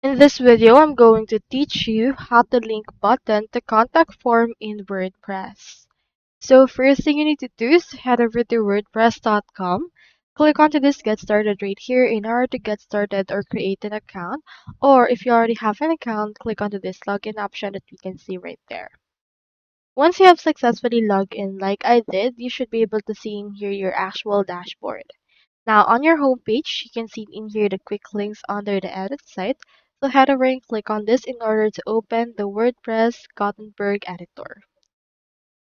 In this video, I'm going to teach you how to link button to contact form in WordPress. So first thing you need to do is head over to wordpress.com. Click onto this get started right here in order to get started or create an account. Or if you already have an account, click onto this login option that we can see right there. Once you have successfully logged in like I did, you should be able to see in here your actual dashboard. Now on your home page, you can see in here the quick links under the edit site. So head over and click on this in order to open the WordPress Gutenberg editor.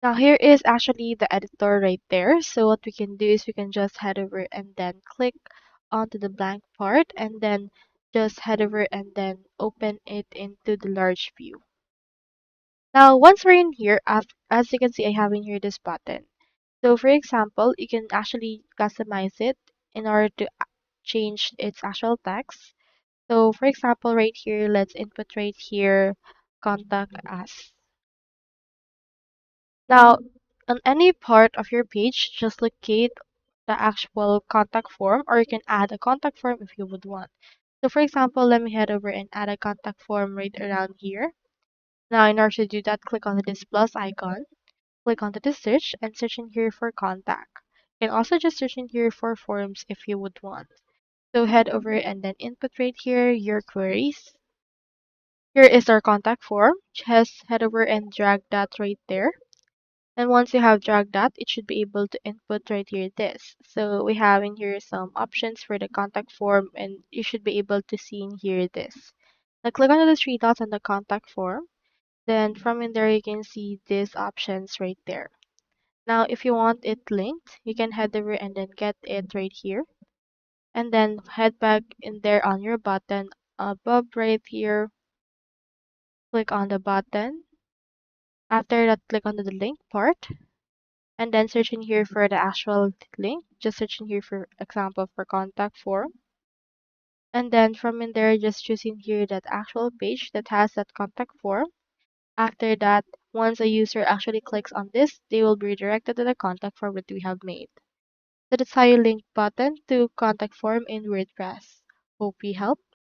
Now here is actually the editor right there. So what we can do is we can just head over and then click onto the blank part and then just head over and then open it into the large view. Now once we're in here, as you can see, I have in here this button. So for example, you can actually customize it in order to change its actual text. So for example, right here, let's input right here, contact us. Now, on any part of your page, just locate the actual contact form, or you can add a contact form if you would want. So for example, let me head over and add a contact form right around here. Now, in order to do that, click on this plus icon, click onto the search, and search in here for contact. You can also just search in here for forms if you would want. So head over and then input right here your queries. Here is our contact form. Just head over and drag that right there. And once you have dragged that, it should be able to input right here this. So we have in here some options for the contact form and you should be able to see in here this. Now click on the three dots on the contact form. Then from in there you can see these options right there. Now if you want it linked, you can head over and then get it right here. And then head back in there on your button above right here. Click on the button. After that, click on the link part and then search in here for the actual link. Just search in here for example for contact form. And then from in there, just choose in here that actual page that has that contact form. After that, once a user actually clicks on this, they will be redirected to the contact form that we have made. So that's how you link button to contact form in WordPress. Hope we helped.